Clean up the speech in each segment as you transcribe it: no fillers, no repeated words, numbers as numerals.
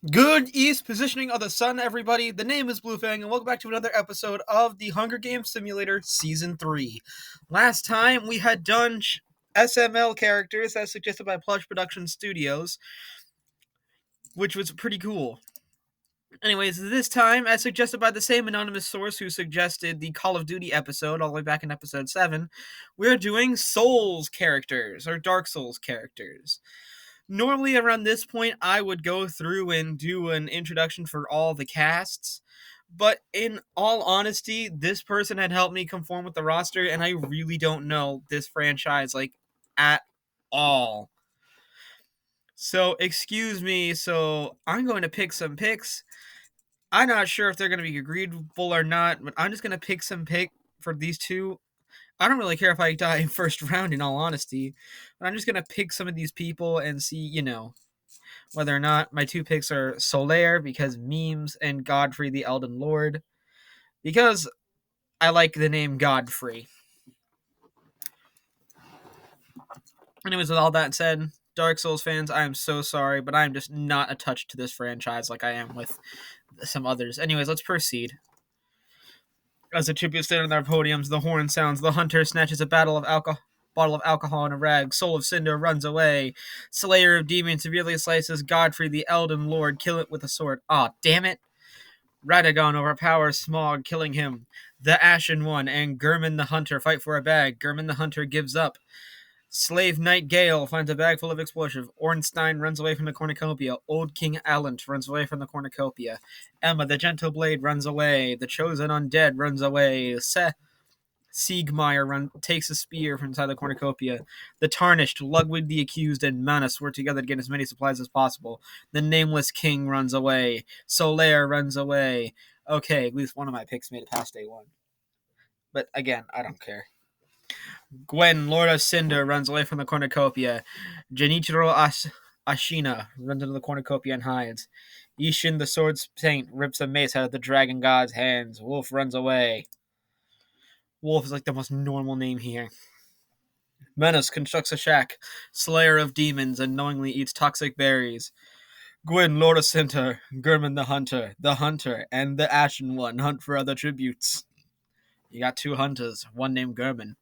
Good East positioning of the sun, everybody. The name is Bluefang, and welcome back to another episode of the Hunger Games Simulator Season 3. Last time we had done SML characters as suggested by Plush Production Studios, which was pretty cool. Anyways, this time, as suggested by the same anonymous source who suggested the Call of Duty episode all the way back in episode 7, we're doing Souls characters, or Dark Souls characters. Normally around this point I would go through and do an introduction for all the casts, but in all honesty, this person had helped me conform with the roster, and I really don't know this franchise at all. So excuse me, so I'm going to pick some picks. I'm not sure if they're going to be agreeable or not, but I'm just going to pick some pick for these two. I don't really care if I die in first round, in all honesty, but I'm just going to pick some of these people and see, whether or not my two picks are Solaire, because memes, and Godfrey the Elden Lord, because I like the name Godfrey. Anyways, with all that said, Dark Souls fans, I am so sorry, but I'm just not attached to this franchise like I am with some others. Anyways, let's proceed. As the tribute stand on their podiums, the horn sounds, the hunter snatches a bottle of alcohol in a rag. Soul of Cinder runs away. Slayer of Demons severely slices Godfrey the Elden Lord. Kill it with a sword. Aw, damn it. Radagon overpowers Smog, killing him. The Ashen One and Gurman the Hunter fight for a bag. Gurman the Hunter gives up. Slave Knight Gale finds a bag full of explosive. Ornstein runs away from the cornucopia. Old King Allant runs away from the cornucopia. Emma the Gentle Blade runs away. The Chosen Undead runs away. Siegmeyer takes a spear from inside the cornucopia. The Tarnished, Ludwig the Accused, and Manus work together to get as many supplies as possible. The Nameless King runs away. Solaire runs away. Okay, at least one of my picks made it past day one. But again, I don't care. Gwen, Lord of Cinder, runs away from the cornucopia. Genichiro Ashina runs into the cornucopia and hides. Ishin, the Sword Saint, rips a mace out of the Dragon God's hands. Wolf runs away. Wolf is like the most normal name here. Menace constructs a shack. Slayer of Demons unknowingly eats toxic berries. Gwyn, Lord of Cinder, Gurman the Hunter, and the Ashen One hunt for other tributes. You got two hunters, one named Gurman.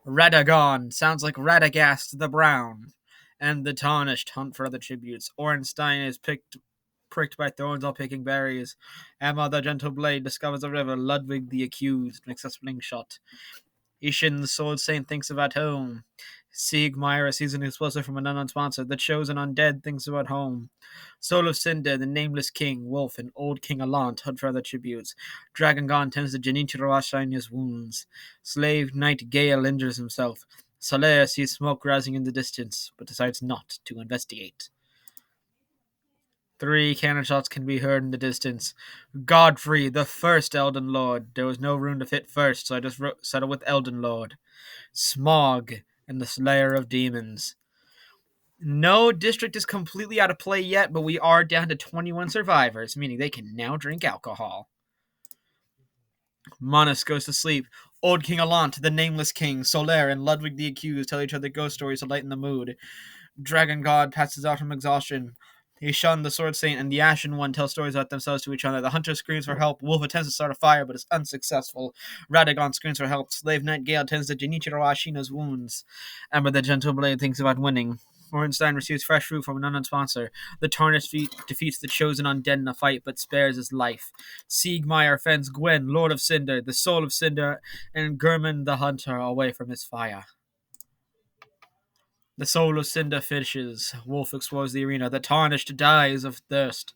Radagon sounds like Radagast the Brown, and the Tarnished hunt for other tributes. Ornstein is pricked by thorns while picking berries. Emma the Gentle Blade discovers a river. Ludwig the Accused makes a slingshot. Ishin, the Sword Saint, thinks about home. Siegmeyer sees an explosive from an unknown sponsor. The Chosen Undead thinks about home. Soul of Cinder, the Nameless King, Wolf, and Old King Allant hunt for other tributes. Dragon God tends to Genichiro Ashina's wounds. Slave Knight Gale injures himself. Solaire sees smoke rising in the distance, but decides not to investigate. 3 cannon shots can be heard in the distance. Godfrey, the first Elden Lord. There was no room to fit first, so I just settled with Elden Lord. Smog, and the Slayer of Demons. No district is completely out of play yet, but we are down to 21 survivors, meaning they can now drink alcohol. Manus goes to sleep. Old King Allant, the Nameless King, Solaire, and Ludwig the Accused tell each other ghost stories to lighten the mood. Dragon God passes out from exhaustion. Ishan, the Sword Saint, and the Ashen One tell stories about themselves to each other. The Hunter screams for help. Wolf attempts to start a fire, but is unsuccessful. Radagon screams for help. Slave Knight Gale tends to Genichiro Ashina's wounds. Ember the Gentle Blade thinks about winning. Ornstein receives fresh fruit from an unknown sponsor. The Tarnished defeats the Chosen Undead in a fight, but spares his life. Siegmeyer fends Gwen, Lord of Cinder, the Soul of Cinder, and Gurman the Hunter away from his fire. The Soul of Cinder finishes. Wolf explores the arena. The Tarnished dies of thirst.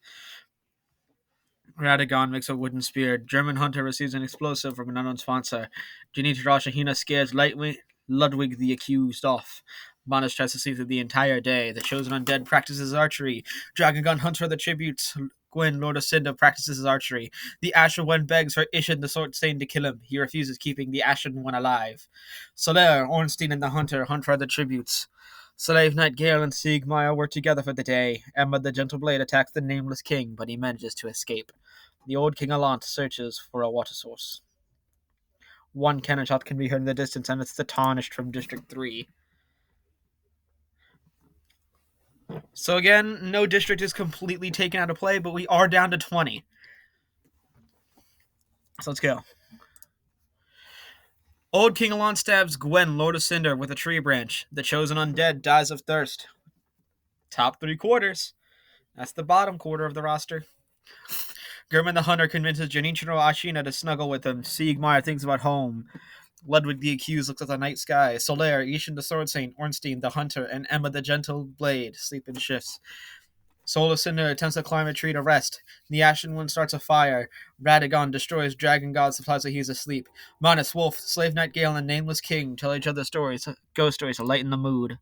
Radagon makes a wooden spear. German Hunter receives an explosive from an unknown sponsor. Genichiro Ashina scares Ludwig the Accused off. Manus tries to sleep through the entire day. The Chosen Undead practices archery. Dragon hunts for the tributes. Gwyn, Lord of Cinder, practices his archery. The Ashen One begs for Ishin, the Sword Saint, to kill him. He refuses, keeping the Ashen One alive. Solaire, Ornstein, and the Hunter hunt for other tributes. Slave Knight Gale and Siegmeyer work together for the day. Emma the Gentle Blade attacks the Nameless King, but he manages to escape. The Old King Allant searches for a water source. 1 cannon shot can be heard in the distance, and it's the Tarnished from District 3. So again, no district is completely taken out of play, but we are down to 20. So let's go. Old King Alon stabs Gwen, Lord of Cinder, with a tree branch. The chosen undead dies of thirst. Top 3 quarters. That's the bottom quarter of the roster. German the Hunter convinces Junichiro Ashina to snuggle with him. Siegmeyer thinks about home. Ludwig the Accused looks at the night sky. Solaire, Ishin the Sword Saint, Ornstein the Hunter, and Emma the Gentle Blade sleep in shifts. Soul of Cinder attempts to climb a tree to rest. The Ashen One starts a fire. Radagon destroys Dragon God supplies that he's asleep. Manus, Wolf, Slave Knight Gale, and Nameless King tell each other stories, ghost stories to lighten the mood.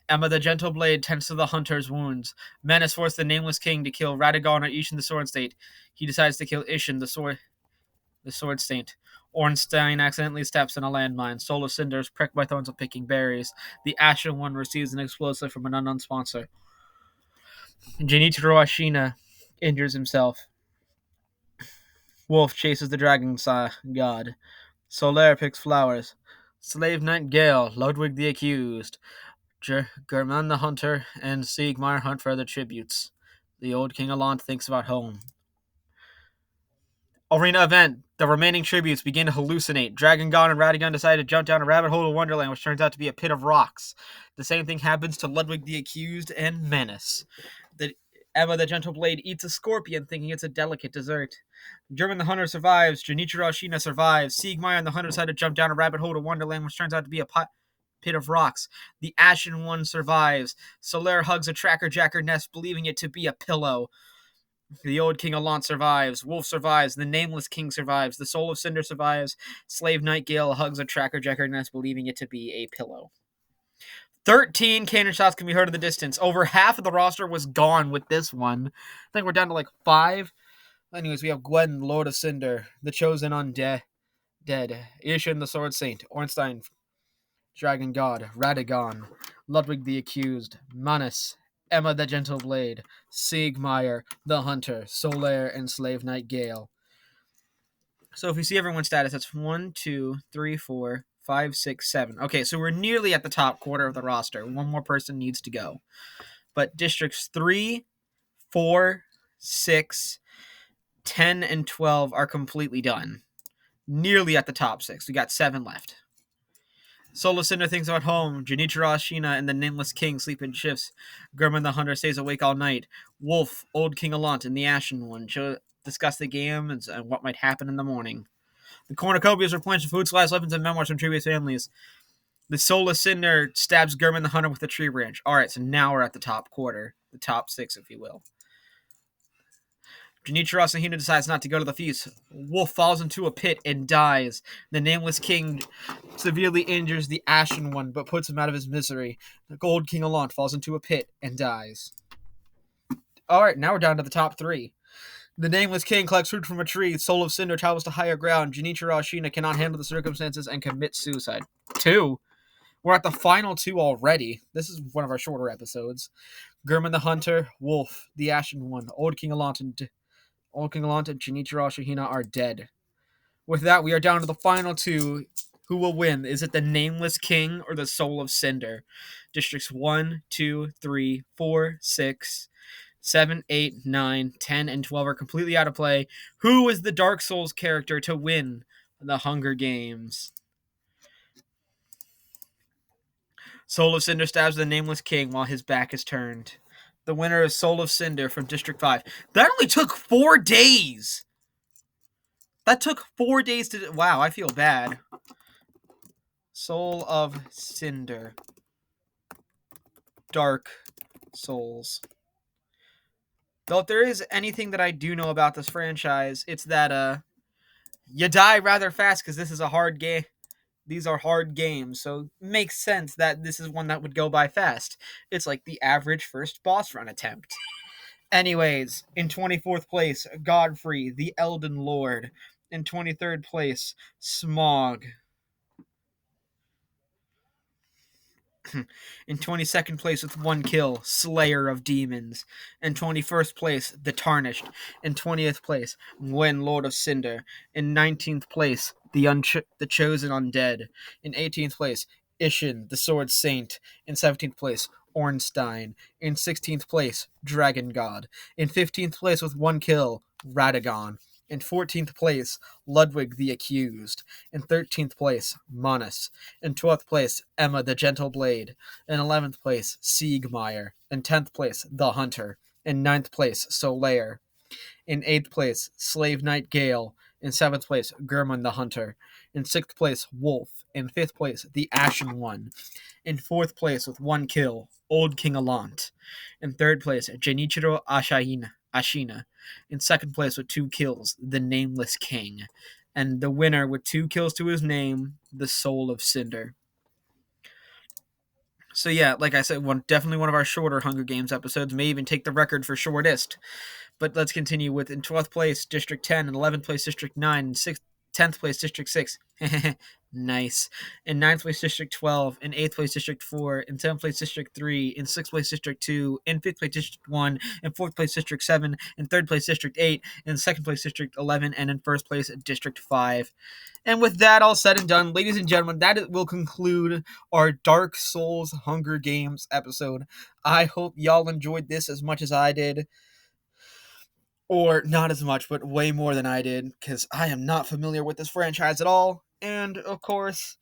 Emma the Gentle Blade tends to the Hunter's wounds. Manus forces the Nameless King to kill Radagon or Ishin the Sword Saint. He decides to kill Ishin the Sword Saint. Ornstein accidentally steps in a landmine. Soul of Cinder is pricked by thorns of picking berries. The Ashen One receives an explosive from an unknown sponsor. Junichiro Ashina injures himself. Wolf chases the dragon god. Solaire picks flowers. Slave Knight Gale, Ludwig the Accused, German the Hunter, and Siegmeyer hunt for other tributes. The old King Alant thinks about home. Arena event. The remaining tributes begin to hallucinate. Dragon God and Radagon decide to jump down a rabbit hole of Wonderland, which turns out to be a pit of rocks. The same thing happens to Ludwig the Accused and Menace. Emma the Gentle Blade eats a scorpion, thinking it's a delicate dessert. German the Hunter survives. Junichiro Ashina survives. Siegmeyer and the Hunter decide to jump down a rabbit hole to Wonderland, which turns out to be a pit of rocks. The Ashen One survives. Solaire hugs a Tracker Jacker nest, believing it to be a pillow. The old King Alant survives. Wolf survives. The Nameless King survives. The Soul of Cinder survives. Slave Knight Gale hugs a Tracker Jacker nest, believing it to be a pillow. 13 cannon shots can be heard in the distance. Over half of the roster was gone with this one. I think we're down to like 5. Anyways, we have Gwen, Lord of Cinder, the Chosen Undead, Ishin the Sword Saint, Ornstein, Dragon God, Radagon, Ludwig the Accused, Manus, Emma the Gentle Blade, Siegmeyer, the Hunter, Solaire, and Slave Knight Gale. So if we see everyone's status, that's 1, 2, 3, 4, 5, 6, 7. Okay, so we're nearly at the top quarter of the roster. One more person needs to go. But districts 3, 4, 6, 10, and 12 are completely done. Nearly at the top 6. We got 7 left. Soul of Cinder thinks about home. Junichiro Ashina and the Nameless King sleep in shifts. German the Hunter stays awake all night. Wolf, Old King Alant, and the Ashen One discuss the game and what might happen in the morning. The cornucopias replenish food supplies, weapons, and memoirs from previous families. The Soul of Cinder stabs German the Hunter with a tree branch. Alright, so now we're at the top quarter. The top 6, if you will. Junichiro Asahina decides not to go to the feast. Wolf falls into a pit and dies. The Nameless King severely injures the Ashen One, but puts him out of his misery. The Gold King Alant falls into a pit and dies. Alright, now we're down to the top 3. The Nameless King collects fruit from a tree. Soul of Cinder travels to higher ground. Junichiro Ashina cannot handle the circumstances and commits suicide. 2. We're at the final 2 already. This is one of our shorter episodes. German the Hunter, Wolf, the Ashen One, Old King Alant, and Junichiro Ashina are dead. With that, we are down to the final 2. Who will win? Is it the Nameless King or the Soul of Cinder? Districts 1, 2, 3, 4, 6, 7, 8, 9, 10, and 12 are completely out of play. Who is the Dark Souls character to win the Hunger Games? Soul of Cinder stabs the Nameless King while his back is turned. The winner is Soul of Cinder from District 5. That only took 4 days! That took 4 days to... Wow, I feel bad. Soul of Cinder. Dark Souls. Though if there is anything that I do know about this franchise, it's that you die rather fast because this is a hard game. These are hard games, so it makes sense that this is one that would go by fast. It's like the average first boss run attempt. Anyways, in 24th place, Godfrey, the Elden Lord. In 23rd place, Smog. In 22nd place with 1 kill, Slayer of Demons. In 21st place, The Tarnished. In 20th place, Gwen, Lord of Cinder. In 19th place, The Chosen Undead. In 18th place, Ishin, the Sword Saint. In 17th place, Ornstein. In 16th place, Dragon God. In 15th place with 1 kill, Radagon. In 14th place, Ludwig the Accused. In 13th place, Monas. In 12th place, Emma the Gentle Blade. In 11th place, Siegmeyer. In 10th place, The Hunter. In 9th place, Solaire. In 8th place, Slave Knight Gale. In 7th place, German the Hunter. In 6th place, Wolf. In 5th place, the Ashen One. In 4th place, with 1 kill, Old King Alant. In 3rd place, Genichiro Ashina. In 2nd place, with 2 kills, the Nameless King. And the winner with 2 kills to his name, the Soul of Cinder. So yeah, like I said, definitely one of our shorter Hunger Games episodes. May even take the record for shortest. But let's continue with in 12th place, District 10, in 11th place, District 9, in 10th place, District 6. Nice. In 9th place, District 12, in 8th place, District 4, in 7th place, District 3, in 6th place, District 2, in 5th place, District 1, in 4th place, District 7, in 3rd place, District 8, in 2nd place, District 11, and in 1st place, District 5. And with that all said and done, ladies and gentlemen, that will conclude our Dark Souls Hunger Games episode. I hope y'all enjoyed this as much as I did. Or not as much, but way more than I did, because I am not familiar with this franchise at all. And of course,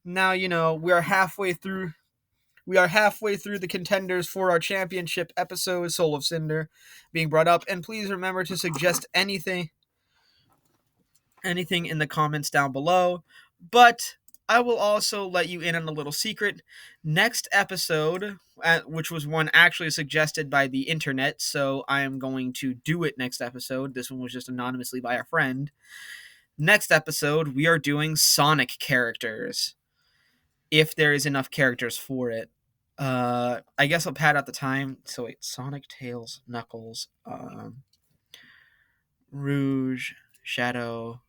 now we are halfway through. We are halfway through the contenders for our championship episode, Soul of Cinder, being brought up. And please remember to suggest anything in the comments down below. But I will also let you in on a little secret. Next episode, which was one actually suggested by the internet, so I am going to do it next episode. This one was just anonymously by a friend. Next episode, we are doing Sonic characters. If there is enough characters for it. I guess I'll pad out the time. So wait, Sonic, Tails, Knuckles, Rouge, Shadow,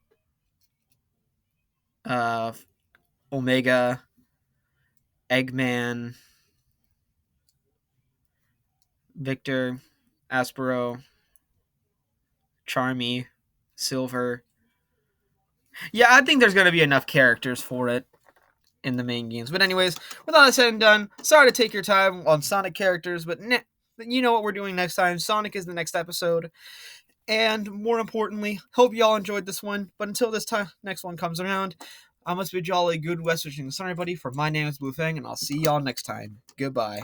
Omega, Eggman, Victor, Aspero, Charmy, Silver. Yeah, I think there's going to be enough characters for it in the main games. But anyways, with all that said and done, sorry to take your time on Sonic characters, but you know what we're doing next time. Sonic is the next episode. And more importantly, hope y'all enjoyed this one. But until this next one comes around, I must bid y'all a good West Virginia summer, everybody. For my name is Blue Fang, and I'll see y'all next time. Goodbye.